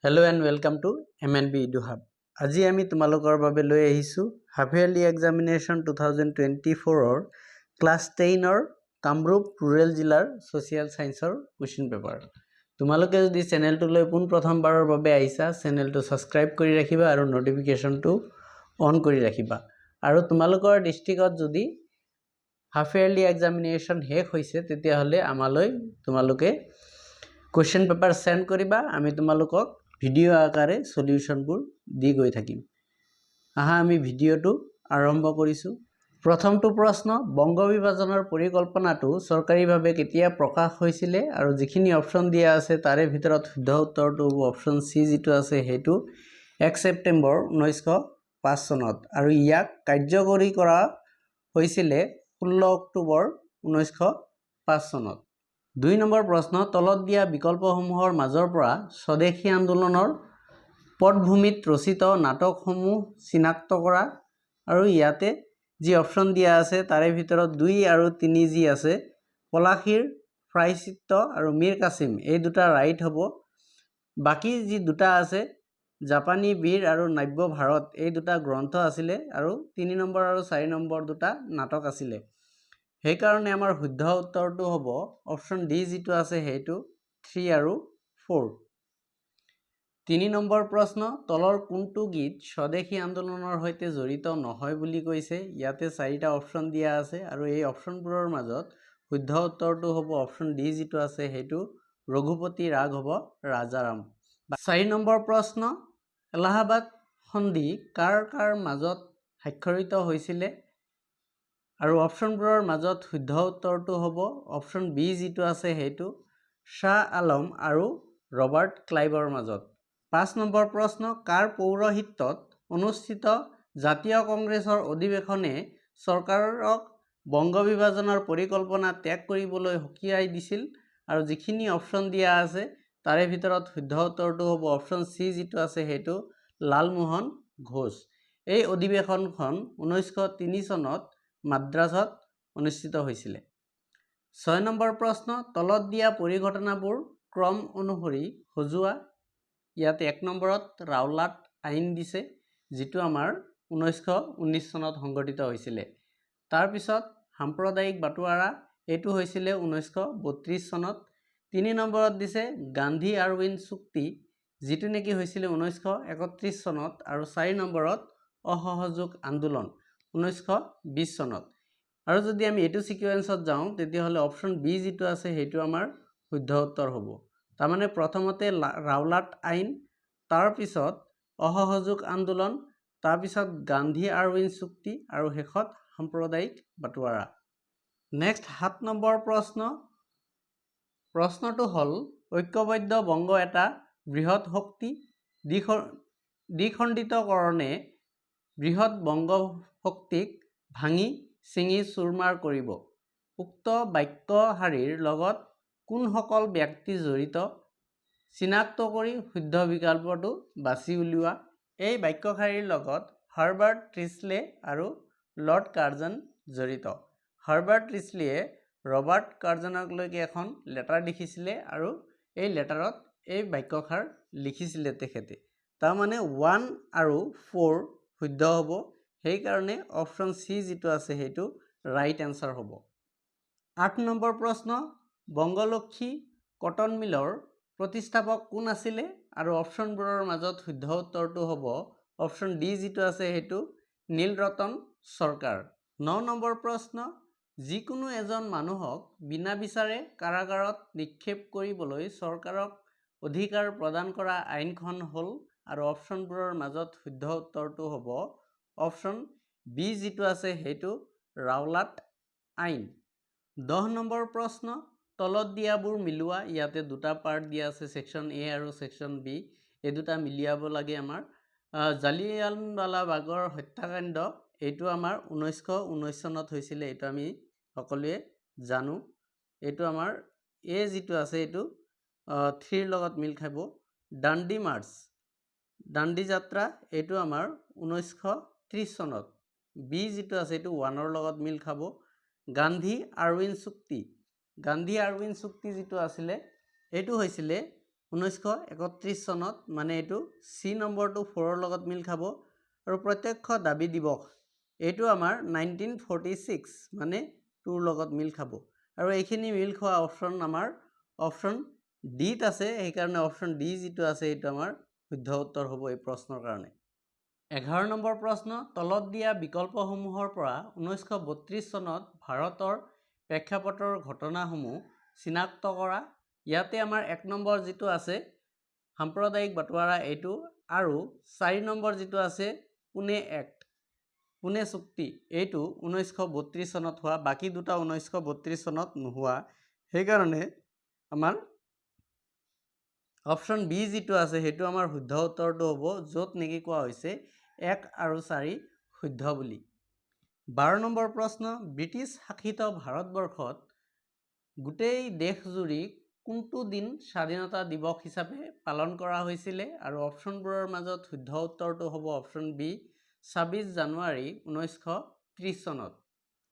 Hello and welcome to MNB EduHub. আজি আমি তোমালোকৰ বাবে লৈ আহিছো হাফ ইয়াৰলি এক্সামিনেশ্যন 2024 ক্লাছ 10 ৰ কামৰূপ ৰুৰেল জিলাৰ সোশিয়াল সায়েন্সৰ কোৱেশ্চন পেপাৰ। তোমালোকে যদি চেনেলটোলৈ পোন প্ৰথমবাৰৰ বাবে আহিছা চেনেলটো সাবস্ক্ৰাইব কৰি ৰাখিবা আৰু নটিফিকেশনটো অন কৰি ৰাখিবা। আৰু তোমালোকৰ ডিস্ট্ৰিক্টত যদি হাফ ইয়াৰলি এক্সামিনেশ্যন শেষ হৈছে তেতিয়াহ'লে আমালৈ তোমালোকে কোৱেশ্চন পেপাৰ সেন্ড কৰিবা, আমি তোমালোকক ভিডিও আকাৰে সলিউশনবোৰ দি গৈ থাকিম। আহা আমি ভিডিওটো আৰম্ভ কৰিছো। প্ৰথমটো প্ৰশ্ন, বংগ বিভাজনৰ পৰিকল্পনাটো চৰকাৰীভাৱে কেতিয়া প্ৰকাশ হৈছিল আৰু যিখিনি অপচন দিয়া আছে তাৰে ভিতৰত শুদ্ধ উত্তৰটো হ'ব অপচন সি যিটো আছে সেইটো 1 ছেপ্টেম্বৰ 1905 চনত আৰু ইয়াক কাৰ্যকৰী কৰা হৈছিল 16 অক্টোবৰ 1905 চনত। 2 নম্বৰ প্ৰশ্ন, তলত দিয়া বিকল্পসমূহৰ মাজৰ পৰা স্বদেশী আন্দোলনৰ পটভূমিত ৰচিত নাটকসমূহ চিনাক্ত কৰা আৰু ইয়াতে যি অপচন দিয়া আছে তাৰে ভিতৰত 2 আৰু 3 যি আছে পলাশীৰ প্ৰায়শ্চিত্ত আৰু মীৰ কাছিম এই দুটা ৰাইট হ'ব। বাকি যি দুটা আছে জাপানী বীৰ আৰু নব্য ভাৰত এই দুটা গ্ৰন্থ আছিলে আৰু 3 নম্বৰ আৰু 4 নম্বৰ দুটা নাটক আছিলে। সেইকাৰণে আমাৰ শুদ্ধ উত্তৰটো হ'ব অপচন ডি যিটো আছে সেইটো 3 আৰু 4। 3 নম্বৰ প্ৰশ্ন, তলৰ কোনটো গীত স্বদেশী আন্দোলনৰ সৈতে জড়িত নহয় বুলি কৈছে। ইয়াতে 4টা অপচন দিয়া আছে আৰু এই অপচনবোৰৰ মাজত শুদ্ধ উত্তৰটো হ'ব অপচন ডি যিটো আছে সেইটো ৰঘুপতি ৰাগ হ'ব ৰাজাৰাম। 4 নম্বৰ প্ৰশ্ন, এলাহাবাদ সন্ধি কাৰ কাৰ মাজত স্বাক্ষৰিত হৈছিল আৰু অপচনবোৰৰ মাজত শুদ্ধ উত্তৰটো হ'ব অপচন বি যিটো আছে সেইটো শাহ আলম আৰু ৰবাৰ্ট ক্লাইভৰ মাজত। 5 নম্বৰ প্ৰশ্ন, কাৰ পৌৰহিত্যত অনুষ্ঠিত জাতীয় কংগ্ৰেছৰ অধিৱেশনে চৰকাৰক বংগ বিভাজনৰ পৰিকল্পনা ত্যাগ কৰিবলৈ সকীয়াই দিছিল আৰু যিখিনি অপচন দিয়া আছে তাৰে ভিতৰত শুদ্ধ উত্তৰটো হ'ব অপচন সি যিটো আছে সেইটো লালমোহন ঘোষ। এই অধিৱেশনখন 1903 চনত মাদ্ৰাজত অনুষ্ঠিত হৈছিল। 6 নম্বৰ প্ৰশ্ন, তলত দিয়া পৰিঘটনাবোৰ ক্ৰম অনুসৰি সজোৱা। ইয়াতে 1 নম্বৰত ৰাওলাট আইন দিছে যিটো আমাৰ 1919 চনত সংগঠিত হৈছিল। তাৰপিছত সাম্প্ৰদায়িক বাটোৱাৰা এইটো হৈছিল 1932 চনত। 3 নম্বৰত দিছে গান্ধী আৰউইন চুক্তি যিটো নেকি হৈছিল 1931 চনত আৰু 4 নম্বৰত অসহযোগ আন্দোলন 1920 চনত। আৰু যদি আমি এইটো সিকুৱেন্সত যাওঁ তেতিয়াহ'লে অপচন বি যিটো আছে সেইটো আমাৰ শুদ্ধ উত্তৰ হ'ব। তাৰমানে প্ৰথমতে ৰাওলাট আইন, তাৰপিছত অসহযোগ আন্দোলন, তাৰপিছত গান্ধী আৰউইন চুক্তি আৰু শেষত সাম্প্ৰদায়িক বাটোৱাৰা। নেক্সট 7 নম্বৰ প্ৰশ্ন, প্ৰশ্নটো হ'ল ঐক্যবদ্ধ বংগ এটা বৃহৎ শক্তি দ্বিখণ্ডিতকৰণে বৃহৎ বংগ শক্তিক ভাঙি চিঙি চুৰমাৰ কৰিব। উক্ত বাক্য শাৰীৰ লগত কোনসকল ব্যক্তি জড়িত চিনাক্ত কৰি শুদ্ধ বিকল্পটো বাছি উলিওৱা। এই বাক্য শাৰীৰ লগত হাৰ্বাৰ্ট ট্ৰিছলে আৰু লৰ্ড কাৰ্জন জড়িত। হাৰ্বাৰ্ট ট্ৰিছলেয়ে ৰবাৰ্ট কাৰ্জনক লৈকে এখন লেটাৰ লিখিছিলে আৰু এই লেটাৰত এই বাক্যষাৰ লিখিছিলে তেখেতে। তাৰমানে 1 আৰু 4 শুদ্ধ হ'ব। সেইকাৰণে অপচন সি যিটো আছে সেইটো ৰাইট এনসাৰ হ'ব। 8 নম্বৰ প্ৰশ্ন, বংগলক্ষী কটন মিলৰ প্ৰতিষ্ঠাপক কোন আছিলে আৰু অপচনবোৰৰ মাজত শুদ্ধ উত্তৰটো হ'ব অপচন ডি যিটো আছে সেইটো নীলৰতন চৰকাৰ। 9 নম্বৰ প্ৰশ্ন, যিকোনো এজন মানুহক বিনা বিচাৰে কাৰাগাৰত নিক্ষেপ কৰিবলৈ চৰকাৰক অধিকাৰ প্ৰদান কৰা আইনখন হ'ল আৰু অপচনবোৰৰ মাজত শুদ্ধ উত্তৰটো হ'ব অপচন বি যিটো আছে সেইটো ৰাওলাট আইন। 10 নম্বৰ প্ৰশ্ন, তলত দিয়াবোৰ মিলোৱা। ইয়াতে দুটা পাৰ্ট দিয়া আছে সেকশন এ আৰু সেকশন বি, এই দুটা মিলিয়াব লাগে আমাৰ। জালিয়ানৱালাবাগৰ হত্যাকাণ্ড এইটো আমাৰ 1919 চনত হৈছিল, এইটো আমি সকলোৱে জানো। এইটো আমাৰ এ যিটো আছে এইটো 3 লগত মিল খাব। দাণ্ডি মাৰ্চ দাণ্ডি যাত্ৰা এইটো আমাৰ 1930 চনত। বি যিটো আছে এইটো 1ৰ লগত মিল খাব। গান্ধী আৰউইন চুক্তি যিটো আছিলে এইটো হৈছিলে 1931 চনত, মানে এইটো চি নম্বৰটো 4ৰ লগত মিল খাব। আৰু প্ৰত্যক্ষ দাবী দিৱস এইটো আমাৰ 1946, মানে 2ৰ লগত মিল খাব। আৰু এইখিনি মিল খোৱা অপশ্যন আমাৰ অপশ্যন ডিত আছে, সেইকাৰণে অপশ্যন ডি যিটো আছে সেইটো আমাৰ শুদ্ধ উত্তৰ হ'ব এই প্ৰশ্নৰ কাৰণে। 11 নম্বৰ প্ৰশ্ন, তলত দিয়া বিকল্পসমূহৰ পৰা 1932 চনত ভাৰতৰ প্ৰেক্ষাপটৰ ঘটনাসমূহ চিনাক্ত কৰা। ইয়াতে আমাৰ 1 নম্বৰ যিটো আছে সাম্প্ৰদায়িক বাটোৱাৰা এইটো, আৰু 4 নম্বৰ যিটো আছে পুনে এক্ট, পুনে চুক্তি, এইটো 1932 চনত হোৱা, বাকী দুটা 1932 চনত নোহোৱা। সেইকাৰণে আমাৰ অপশ্যন বি যিটো আছে সেইটো আমাৰ শুদ্ধ উত্তৰটো হ'ব, য'ত নেকি কোৱা হৈছে 1 আৰু 4 শুদ্ধ বুলি। 12 নম্বৰ প্ৰশ্ন, ব্ৰিটিছ শাসিত ভাৰতবৰ্ষত গোটেই দেশজুৰি কোনটো দিন স্বাধীনতা দিৱস হিচাপে পালন কৰা হৈছিলে? আৰু অপশ্যনবোৰৰ মাজত শুদ্ধ উত্তৰটো হ'ব অপশ্যন বি, 26 জানুৱাৰী 1930 চনত।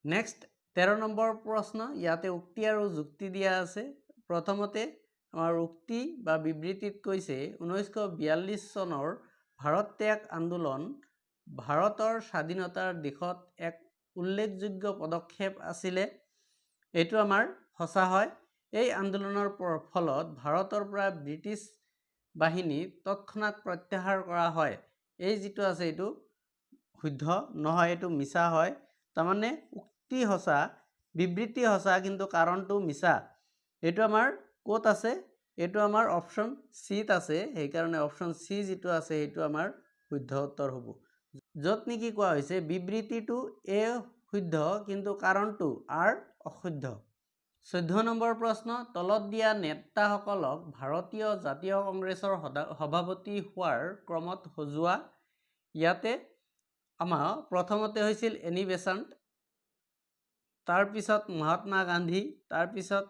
নেক্সট 13 নম্বৰ প্ৰশ্ন, ইয়াতে উক্তি আৰু যুক্তি দিয়া আছে। প্ৰথমতে আমাৰ উক্তি বা বিবৃতিত কৈছে 1942 চনৰ ভাৰত ত্যাগ আন্দোলন ভাৰতৰ স্বাধীনতাৰ দিশত এক উল্লেখযোগ্য পদক্ষেপ আছিলে। এইটো আমাৰ সঁচা হয়। এই আন্দোলনৰ ফলত ভাৰতৰ পৰা ব্ৰিটিছ বাহিনী তৎক্ষণাত প্ৰত্যাহাৰ কৰা হয়। এই যিটো আছে এইটো শুদ্ধ নহয়, এইটো মিছা হয়। তাৰমানে উক্তি সঁচা, বিবৃতি সঁচা, কিন্তু কাৰণটো মিছা। এইটো আমাৰ ক'ত আছে? এইটো আমাৰ অপশ্যন চিত আছে, সেইকাৰণে অপশ্যন চি যিটো আছে সেইটো আমাৰ শুদ্ধ উত্তৰ হ'ব, য'ত নেকি কোৱা হৈছে বিবৃতিটো এ শুদ্ধ কিন্তু কাৰণটো আৰ অশুদ্ধ। 14 নম্বৰ প্ৰশ্ন, তলত দিয়া নেতাসকলক ভাৰতীয় জাতীয় কংগ্ৰেছৰ সভাপতি হোৱাৰ ক্ৰমত সজোৱা। ইয়াতে আমাৰ প্ৰথমতে হৈছিল এনি বেচাণ্ট, তাৰপিছত মহাত্মা গান্ধী, তাৰপিছত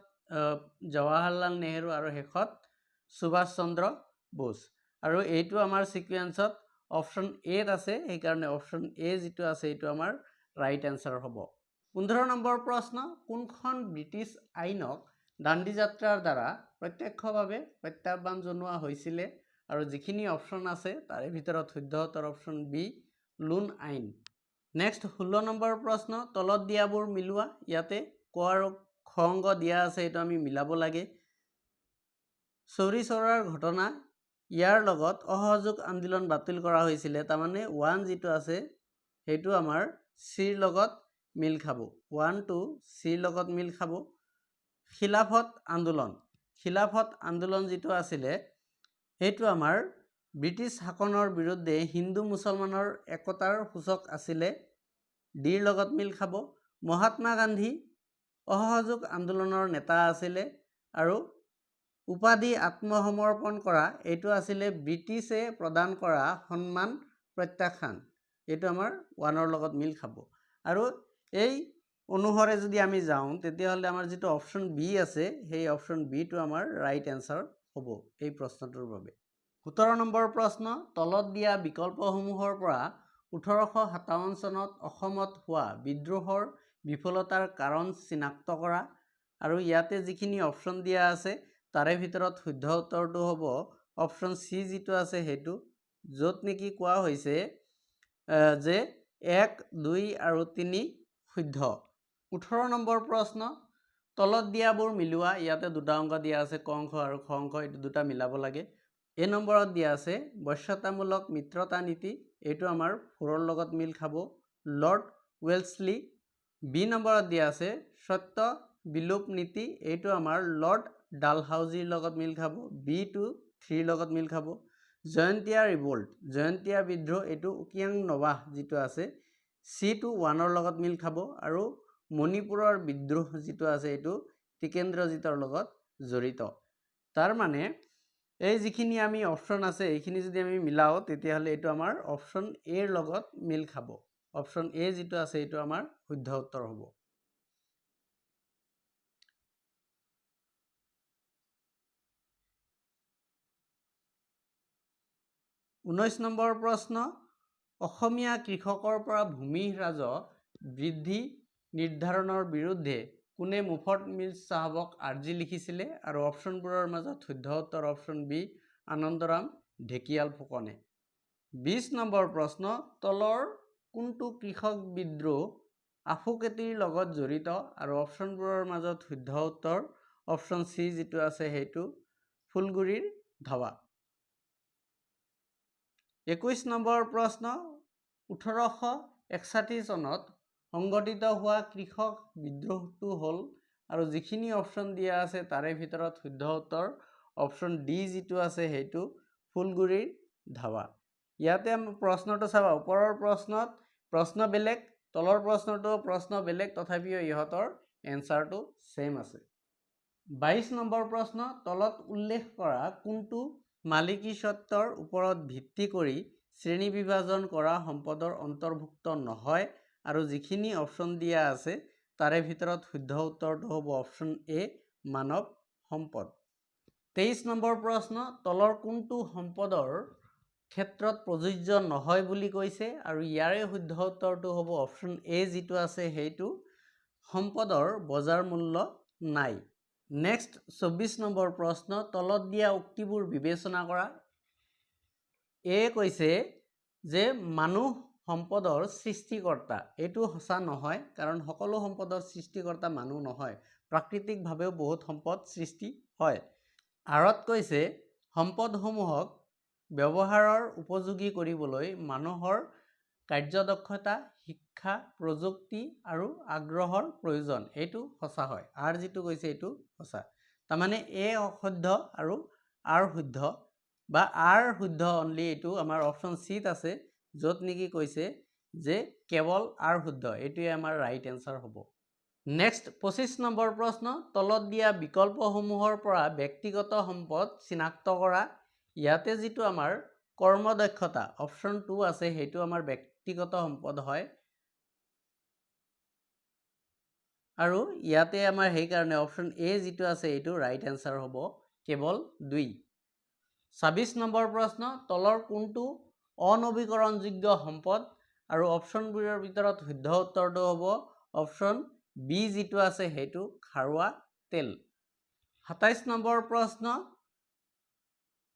জৱাহৰলাল নেহৰু, আৰু শেষত সুভাষ চন্দ্ৰ বোস। আৰু এইটো আমাৰ ছিকুৱেঞ্চত অপশ্যন এত আছে, সেইকাৰণে অপশ্যন এ যিটো আছে এইটো আমাৰ ৰাইট এনচাৰ হ'ব। 15 নম্বৰ প্ৰশ্ন, কোনখন ব্ৰিটিছ আইনক দাণ্ডী যাত্ৰাৰ দ্বাৰা প্ৰত্যক্ষভাৱে প্ৰত্যাহ্বান জনোৱা হৈছিলে? আৰু যিখিনি অপশ্যন আছে তাৰে ভিতৰত শুদ্ধ উত্তৰ অপশ্যন বি, লোন আইন। নেক্সট 16 নম্বৰ প্ৰশ্ন, তলত দিয়াবোৰ মিলোৱা। ইয়াতে ক আৰু খ অংক দিয়া আছে, এইটো আমি মিলাব লাগে। চৌৰি চৌৰাৰ ঘটনা, ইয়াৰ লগত অসহযোগ আন্দোলন বাতিল কৰা হৈছিলে, তাৰমানে 1 যিটো আছে সেইটো আমাৰ চিৰ লগত মিল খাব, 1 to চিৰ লগত মিল খাব। খিলাফত আন্দোলন, খিলাফত আন্দোলন যিটো আছিলে সেইটো আমাৰ ব্ৰিটিছ শাসনৰ বিৰুদ্ধে হিন্দু মুছলমানৰ একতাৰ সূচক আছিলে, ডিৰ লগত মিল খাব। মহাত্মা গান্ধী অসহযোগ আন্দোলনৰ নেতা আছিলে, আৰু উপাধি আত্মসমৰ্পণ কৰা এইটো আছিলে ব্ৰিটিছে প্ৰদান কৰা সন্মান প্ৰত্যাখ্যান, এইটো আমাৰ 1ৰ লগত মিল খাব। আৰু এই অনুসৰে যদি আমি যাওঁ তেতিয়াহ'লে আমাৰ যিটো অপশ্যন বি আছে সেই অপশ্যন বিটো আমাৰ ৰাইট এনচাৰ হ'ব এই প্ৰশ্নটোৰ বাবে। 17 নম্বৰ প্ৰশ্ন, তলত দিয়া বিকল্পসমূহৰ পৰা 1857 চনত অসমত হোৱা বিদ্ৰোহৰ বিফলতাৰ কাৰণ চিনাক্ত কৰা। আৰু ইয়াতে যিখিনি অপশ্যন দিয়া আছে তাৰে ভিতৰত শুদ্ধ উত্তৰটো হ'ব অপশ্যন চি যিটো আছে সেইটো, য'ত নেকি কোৱা হৈছে যে 1, 2 আৰু 3 শুদ্ধ। 18 নম্বৰ প্ৰশ্ন, তলত দিয়াবোৰ মিলোৱা। ইয়াতে দুটা অংক দিয়া আছে, ক অংশ আৰু খ অংক, এইটো দুটা মিলাব লাগে। এ নম্বৰত দিয়া আছে বশ্যতামূলক মিত্ৰতা নীতি, এইটো আমাৰ 4ৰ লগত মিল খাব, লৰ্ড ৱেলছলি। বি নম্বৰত দিয়া আছে সত্য বিলোপ নীতি, এইটো আমাৰ লৰ্ড ডালহাউজিৰ লগত মিল খাব, বি টু 3ৰ লগত মিল খাব। জয়ন্তীয়া ৰিভল্ট, জয়ন্তীয়া বিদ্ৰোহ, এইটো উকিয়াং নবাহ যিটো আছে চি টু 1ৰ লগত মিল খাব। আৰু মণিপুৰৰ বিদ্ৰোহ যিটো আছে এইটো টিকেন্দ্ৰজিতৰ লগত জড়িত। তাৰ মানে এই যিখিনি আমি অপশ্যন আছে এইখিনি যদি আমি মিলাওঁ তেতিয়াহ'লে এইটো আমাৰ অপশ্যন এৰ লগত মিল খাব, অপশ্যন এ যিটো আছে এইটো আমাৰ শুদ্ধ উত্তৰ হ'ব। 19 নম্বৰ প্ৰশ্ন, অসমীয়া কৃষকৰ পৰা ভূমি হ্ৰাস বৃদ্ধি নিৰ্ধাৰণৰ বিৰুদ্ধে কোনে মুফত মিৰ্জ চাহাবক আৰ্জি লিখিছিলে আৰু অপশ্যনবোৰৰ মাজত শুদ্ধ উত্তৰ অপশ্যন বি আনন্দৰাম ঢেকিয়াল ফুকনে 20 নম্বৰ প্ৰশ্ন তলৰ কোনটো কৃষক বিদ্ৰোহ আফু খেতিৰ লগত জড়িত আৰু অপশ্যনবোৰৰ মাজত শুদ্ধ উত্তৰ অপশ্যন সি যেটো আছে হেতু ফুলগুৰিৰ ধাৱা 21 নম্বৰ প্ৰশ্ন 1861 চনত সংগঠিত হোৱা কৃষক বিদ্ৰোহটো হল আৰু যিখিনি অপশ্যন দিয়া আছে তাৰে ভিতৰত শুদ্ধ উত্তৰ অপশ্যন ডি যেটো আছে হেতু ফুলগুৰিৰ ধাৱা ইয়াতে প্ৰশ্নটো চাবা ওপৰৰ প্ৰশ্নত প্ৰশ্ন বেলেগ তলৰ প্ৰশ্নটো প্ৰশ্ন বেলেগ তথাপিও ইহতৰ এনসাৰটো সেম আছে 22 নম্বৰ প্ৰশ্ন তলত উল্লেখ কৰা কোনটো মালিকী স্বত্বৰ ওপৰত ভিত্তি কৰি শ্ৰেণী বিভাজন কৰা সম্পদৰ অন্তৰ্ভুক্ত নহয় আৰু যিখিনি অপশ্যন দিয়া আছে তাৰে ভিতৰত শুদ্ধ উত্তৰটো হ'ব অপশ্যন এ মানৱ সম্পদ 23 নম্বৰ প্ৰশ্ন তলৰ কোনটো সম্পদৰ ক্ষেত্ৰত প্ৰযোজ্য নহয় বুলি কৈছে আৰু ইয়াৰে শুদ্ধ উত্তৰটো হ'ব অপশ্যন এ যেটো আছে হেতু সম্পদৰ বজাৰ মূল্য নাই নেক্সট 24 নম্বৰ প্ৰশ্ন তলত দিয়া উক্তিবোৰ বিবেচনা কৰা এ কৈছে যে মানুহ সম্পদৰ সৃষ্টিকৰ্তা এটো হসা নহয় কাৰণ সকলো সম্পদৰ সৃষ্টিকৰ্তা মানুহ নহয় প্ৰাকৃতিকভাৱেও বহুত সম্পদ সৃষ্টি হয় আৰত কৈছে সম্পদসমূহক ব্যৱহাৰৰ উপযোগী কৰিবলৈ মানুহৰ কাৰ্যদক্ষতা শিক্ষা প্ৰযুক্তি আৰু আগ্ৰহৰ প্ৰয়োজন এটো হসা হয় আৰ যেটো কৈছে এটো হসা তাৰ মানে এ অশুদ্ধ আৰু আৰ শুদ্ধ বা আৰ শুদ্ধ অনলি এটো আমাৰ অপশ্যন সিত আছে যত নেকি কৈছে যে কেৱল আৰ শুদ্ধ এটোই আমাৰ ৰাইট এনসাৰ হ'ব নেক্সট 25 নম্বৰ প্ৰশ্ন তলত দিয়া বিকল্পসমূহৰ পৰা ব্যক্তিগত সম্পদ চিনাক্ত কৰা ইয়াতে যেটো আমাৰ কৰ্মদক্ষতা অপশ্যন 2 আছে হেতু আমাৰ ব্যক্তিগত সম্পদ হয় আৰু ইয়াতে আমাৰ হেই কাৰণে অপশ্যন এ যেটো আছে এটো ৰাইট এনসাৰ হ'ব কেৱল 2 26 নম্বৰ প্ৰশ্ন তলৰ কোনটো অনবীকৰণযোগ্য সম্পদ আৰু অপশ্যনবোৰৰ ভিতৰত শুদ্ধ উত্তৰটো হ'ব অপশ্যন বি যেটো আছে হেতু খাৰুৱা তেল 27 নম্বৰ প্ৰশ্ন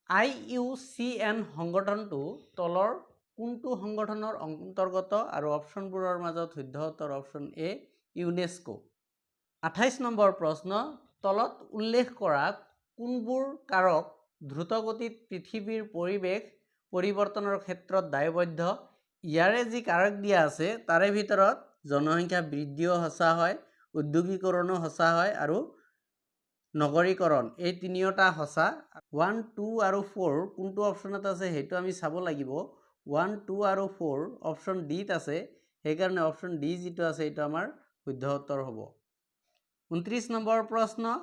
IUCN সংগঠনটো তলৰ কোনটো সংগঠনৰ অন্তৰ্গত আৰু অপশ্যনবোৰৰ মাজত শুদ্ধ উত্তৰ অপশ্যন এ ইউনেস্কো 28 নম্বৰ প্ৰশ্ন তলত উল্লেখ কৰা কোনবোৰ কাৰক দ্ৰুতগতিত পৃথিৱীৰ পৰিৱেশ পৰিৱৰ্তনৰ ক্ষেত্ৰত দায়বদ্ধ ইয়াৰে যি কাৰক দিয়া আছে তাৰে ভিতৰত জনসংখ্যা বৃদ্ধিও হসা হয় উদ্যোগীকৰণো হসা হয় আৰু নগৰীকৰণ এই তিনিওটা হসা 1 2 আৰু 4 কোনটো অপশ্যনত আছে হেতু আমি চাব লাগিব 1 2 আৰু 4 অপশ্যন ডি ত আছে সেই কাৰণে অপশ্যন ডি যেটো আছে এটা আমাৰ শুদ্ধ উত্তৰ হ'ব 29 নম্বৰ প্ৰশ্ন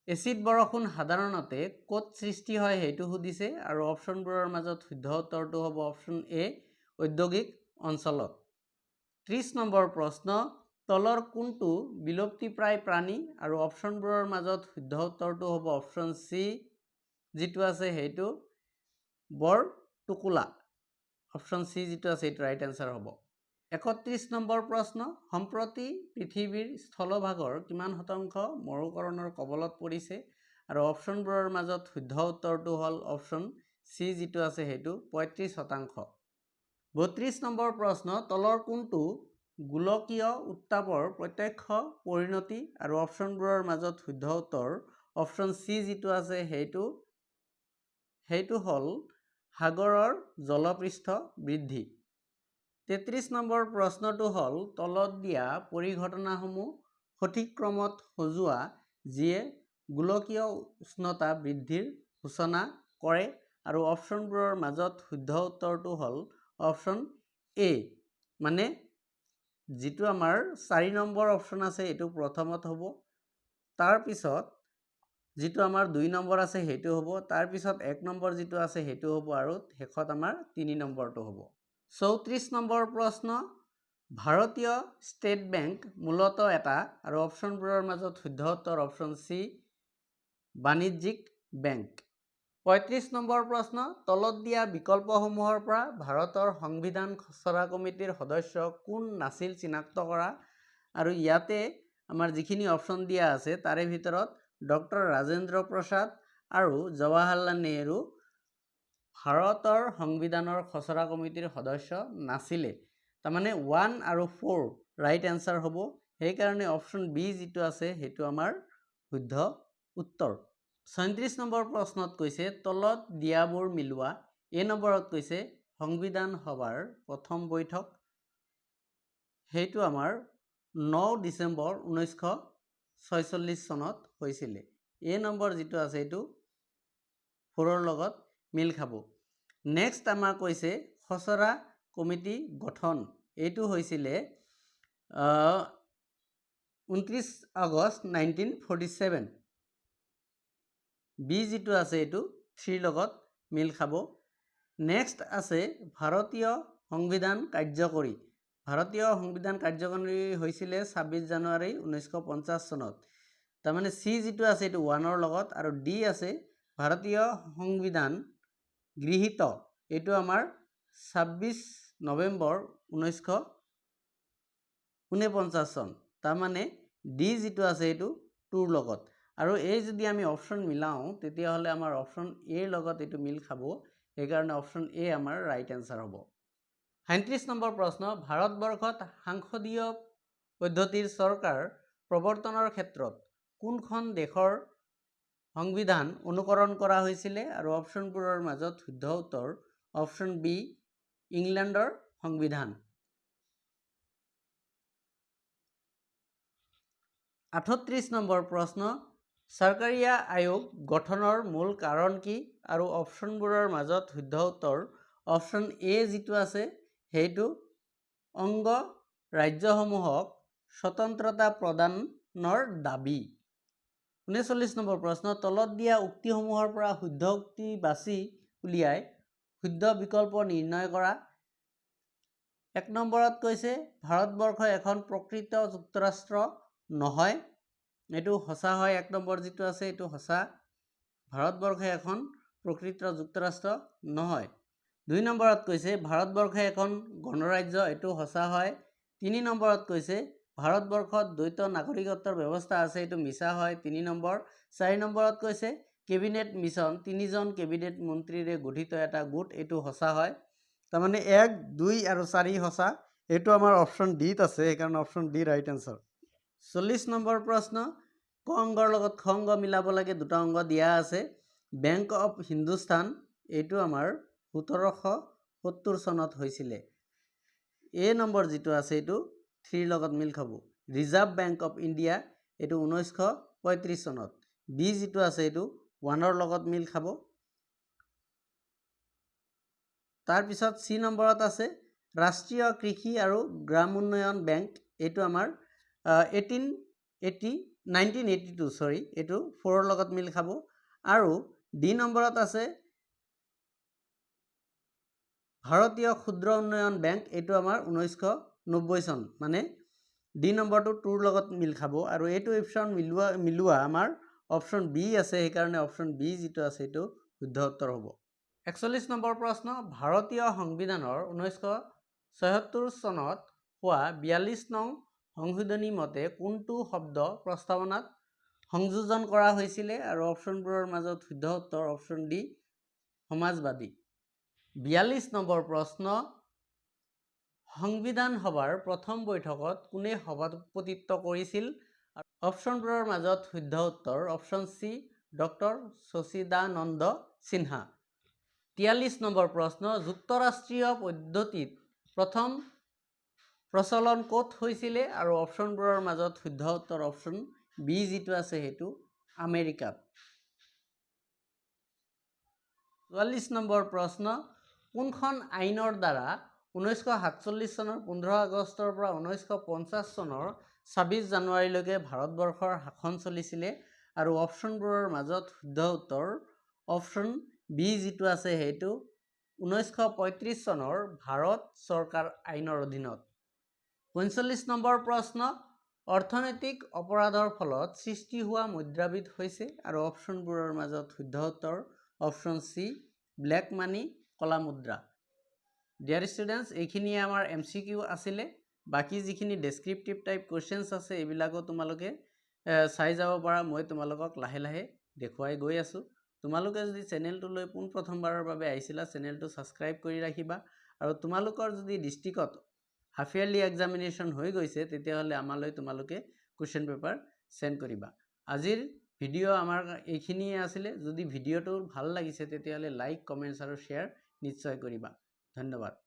এচিড বৰষুণ সাধাৰণতে ক'ত সৃষ্টি হয় হেতু সুধিছে আৰু অপশ্যনবোৰৰ মাজত শুদ্ধ উত্তৰটো হ'ব অপশ্যন এ ঔদ্যোগিক অঞ্চলত 30 নম্বৰ প্ৰশ্ন তলৰ কোনটো বিলুপ্তিপ্ৰায় প্ৰাণী আৰু অপশ্যনবোৰৰ মাজত শুদ্ধ উত্তৰটো হ'ব অপশ্যন সি যেটো আছে হেতু বৰ টুকুলা অপশ্যন সি যেটো আছে এটো ৰাইট এনসাৰ হ'ব 31 নম্বৰ প্ৰশ্ন সম্প্ৰতি পৃথিৱীৰ স্থলভাগৰ কিমান শতাংশ মৰুকৰণৰ কবলত পৰিছে আৰু অপশ্যনবোৰৰ মাজত শুদ্ধ উত্তৰটো হ'ল অপশ্যন সি যেটো আছে হেতু 35% 32 নম্বৰ প্ৰশ্ন তলৰ কোনটো গোলকীয় উত্তাপৰ প্ৰত্যক্ষ পৰিণতি আৰু অপশ্যনবোৰৰ মাজত শুদ্ধ উত্তৰ অপশ্যন সি যেটো আছে হেতু হ'ল সাগৰৰ জলপৃষ্ঠ বৃদ্ধি 33 নম্বৰ প্ৰশ্নটো হ'ল তলত দিয়া পৰিঘটনাসমূহ সঠিক ক্ৰমত সজোৱা যিয়ে গোলকীয় উষ্ণতা বৃদ্ধিৰ সূচনা কৰে আৰু অপশ্যনবোৰৰ মাজত শুদ্ধ উত্তৰটো হ'ল অপশ্যন এ মানে যেটো আমাৰ 4 নম্বৰ অপশ্যন আছে এটো প্ৰথমত হ'ব তাৰ পিছত যেটো আমাৰ 2 নম্বৰ আছে হেতু হ'ব তাৰ পিছত 1 নম্বৰ যেটো আছে হেতু হ'ব আৰু শেষত আমাৰ 3 নম্বৰটো হ'ব 34 নম্বৰ প্ৰশ্ন ভাৰতীয় ষ্টেট বেংক মূলতঃ এটা আৰু অপশ্যনবোৰৰ মাজত শুদ্ধ উত্তৰ অপশ্যন সি বাণিজ্যিক বেংক 35 নম্বৰ প্ৰশ্ন তলত দিয়া বিকল্পসমূহৰ পৰা ভাৰতৰ সংবিধান খচৰা কমিটিৰ সদস্য কোন নাছিল চিনাক্ত কৰা আৰু ইয়াতে আমাৰ যিখিনি অপশ্যন দিয়া আছে তাৰে ভিতৰত ডক্টৰ ৰাজেন্দ্ৰ প্ৰসাদ আৰু জৱাহৰলাল নেহৰু ভাৰতৰ সংবিধানৰ খচৰা কমিটিৰ সদস্য নাছিলে। তাৰমানে 1 আৰু 4 ৰাইট এনসাৰ হ'ব। সেইকাৰণে অপশ্যন বি যিটো আছে সেইটো আমাৰ শুদ্ধ উত্তৰ। 37 নম্বৰ প্ৰশ্নত কৈছে তলত দিয়াবোৰ মিলোৱা। এ নম্বৰত কৈছে সংবিধান সভাৰ প্ৰথম বৈঠক সেইটো আমাৰ 9 ডিচেম্বৰ 1946 চনত হৈছিলে। এ নম্বৰ যিটো আছে এইটো 4ৰ লগত মিল খাব। নেক্সট আমাৰ কৈছে খচৰা কমিটি গঠন এইটো হৈছিলে 29 আগষ্ট 1947। বি যিটো আছে এইটো 3 লগত মিল খাব। নেক্সট আছে ভাৰতীয় সংবিধান কাৰ্যকৰী। ভাৰতীয় সংবিধান কাৰ্যকৰী হৈছিলে 26 জানুৱাৰী 1950 চনত। তাৰমানে চি যিটো আছে এইটো 1ৰ লগত আৰু ডি আছে ভাৰতীয় সংবিধান গৃহীত এইটো আমাৰ 26 নৱেম্বৰ 1949 চন। তাৰমানে ডি যিটো আছে এইটো 2ৰ লগত আৰু এই যদি আমি অপশ্যন মিলাওঁ তেতিয়াহ'লে আমাৰ অপশ্যন এৰ লগত এইটো মিল খাব। সেইকাৰণে অপশ্যন এ আমাৰ ৰাইট এনসাৰ হ'ব। 37 নম্বৰ প্ৰশ্ন ভাৰতবৰ্ষত সাংসদীয় পদ্ধতিৰ চৰকাৰ প্ৰৱৰ্তনৰ ক্ষেত্ৰত কোনখন দেশৰ সংবিধান অনুকৰণ কৰা হৈছিলে আৰু অপশ্যনবোৰৰ মাজত শুদ্ধ উত্তৰ অপশ্যন বি ইংলেণ্ডৰ সংবিধান। 38 নম্বৰ প্ৰশ্ন চৰকাৰীয়া আয়োগ গঠনৰ মূল কাৰণ কি আৰু অপশ্যনবোৰৰ মাজত শুদ্ধ উত্তৰ অপশ্যন এ যিটো আছে সেইটো অংগ ৰাজ্যসমূহক স্বতন্ত্ৰতা প্ৰদানৰ দাবী। 39 নম্বৰ প্ৰশ্ন তলত দিয়া উক্তিসমূহৰ পৰা শুদ্ধ উক্তি বাছি উলিয়াই শুদ্ধ বিকল্প নিৰ্ণয় কৰা। 1 নম্বৰত কৈছে ভাৰতবৰ্ষ এখন প্ৰকৃত যুক্তৰাষ্ট্ৰ নহয় এইটো সঁচা হয়। 1 নম্বৰ যিটো আছে এইটো সঁচা। ভাৰতবৰ্ষ এখন প্ৰকৃত যুক্তৰাষ্ট্ৰ নহয়। 2 নম্বৰত কৈছে ভাৰতবৰ্ষ এখন গণৰাজ্য এইটো সঁচা হয়। 3 নম্বৰত কৈছে ভাৰতবৰ্ষত দ্বৈত নাগৰিকত্বৰ ব্যৱস্থা আছে এইটো মিছা হয় 3 নম্বৰ। 4 নম্বৰত কৈছে কেবিনেট মিছন 3জন কেবিনেট মন্ত্ৰীৰে গঠিত এটা গোট এইটো সঁচা হয়। তাৰমানে 1, 2 আৰু 4 সঁচা। এইটো আমাৰ অপশ্যন ডিত আছে সেইকাৰণে option D right answer. 40 number প্ৰশ্ন ক অংগৰ লগত খ অংগ মিলাব লাগে। দুটা অংগ দিয়া আছে। বেংক অফ হিন্দুস্তান এইটো আমাৰ 1770 চনত হৈছিলে। এ নম্বৰ যিটো আছে এইটো 3 লগত মিল খাব। ৰিজাৰ্ভ বেংক অফ ইণ্ডিয়া এইটো 1935 চনত। বি যিটো আছে এইটো 1ৰ লগত মিল খাব। তাৰপিছত চি নম্বৰত আছে ৰাষ্ট্ৰীয় কৃষি আৰু গ্ৰাম উন্নয়ন বেংক এইটো আমাৰ 1982 এইটো 4ৰ লগত মিল খাব। আৰু ডি নম্বৰত আছে ভাৰতীয় ক্ষুদ্ৰ উন্নয়ন বেংক এইটো আমাৰ 1990 চন মানে ডি নম্বৰটো 2ৰ লগত মিল খাব। আৰু এইটো অপশ্যন মিলোৱা আমাৰ অপশ্যন বি আছে সেইকাৰণে অপশ্যন বি যিটো আছে এইটো শুদ্ধ উত্তৰ হ'ব। 41 নম্বৰ প্ৰশ্ন ভাৰতীয় সংবিধানৰ 1976 চনত হোৱা 42 নং সংশোধনী মতে কোনটো শব্দ প্ৰস্তাৱনাত সংযোজন কৰা হৈছিলে আৰু অপশ্যনবোৰৰ মাজত শুদ্ধ উত্তৰ অপশ্যন ডি সমাজবাদী। 42 নম্বৰ প্ৰশ্ন সংবিধান সভাৰ প্ৰথম বৈঠকত কোনে সভাপতিত্ব কৰিছিল? অপশ্যনবোৰৰ মাজত শুদ্ধ উত্তৰ option C doctor Sachidananda Sinha. 43 number প্ৰশ্ন যুক্তৰাষ্ট্ৰীয় পদ্ধতিত প্ৰথম প্ৰচলন ক'ত হৈছিলে আৰু অপশ্যনবোৰৰ মাজত শুদ্ধ উত্তৰ অপশ্যন বি যিটো আছে সেইটো আমেৰিকাত। 44 নম্বৰ প্ৰশ্ন কোনখন আইনৰ দ্বাৰা 1947 চনৰ 15 আগষ্টৰ পৰা 1950 চনৰ 26 জানুৱাৰীলৈকে ভাৰতবৰ্ষৰ শাসন চলিছিলে আৰু অপশ্যনবোৰৰ মাজত শুদ্ধ উত্তৰ অপশ্যন বি যিটো আছে সেইটো 1935 চনৰ ভাৰত চৰকাৰ আইনৰ অধীনত। 45 নম্বৰ প্ৰশ্ন অৰ্থনৈতিক অপৰাধৰ ফলত সৃষ্টি হোৱা মুদ্ৰাবিধ হৈছে আৰু অপশ্যনবোৰৰ মাজত শুদ্ধ উত্তৰ অপশ্যন চি ব্লেক মানি কলা মুদ্ৰা। ডিয়াৰ ষ্টুডেণ্টছ এইখিনিয়ে আমাৰ MCQ আছিলে। বাকি যিখিনি ডেসক্ৰিপটিভ টাইপ কোৱেশ্চনছ আছে এইবিলাকো তোমালোকে চাই যাব পাৰা। মই তোমালোকক লাহে লাহে দেখুৱাই গৈ আছোঁ। তোমালোকে যদি চেনেলটোলৈ পোনপ্ৰথমবাৰৰ বাবে আহিছিলা চেনেলটো ছাবস্ক্ৰাইব কৰি ৰাখিবা আৰু তোমালোকৰ যদি ডিষ্ট্ৰিক্টত হাফ ইয়াৰলি এক্সামিনেশ্যন হৈ গৈছে তেতিয়াহ'লে আমালৈ তোমালোকে কুৱেশ্যন পেপাৰ সেন্ড কৰিবা। আজিৰ ভিডিঅ' আমাৰ এইখিনিয়ে আছিলে। যদি ভিডিঅ'টো ভাল লাগিছে তেতিয়াহ'লে লাইক, কমেণ্টছ আৰু শ্বেয়াৰ নিশ্চয় কৰিবা। ধন্যবাদ।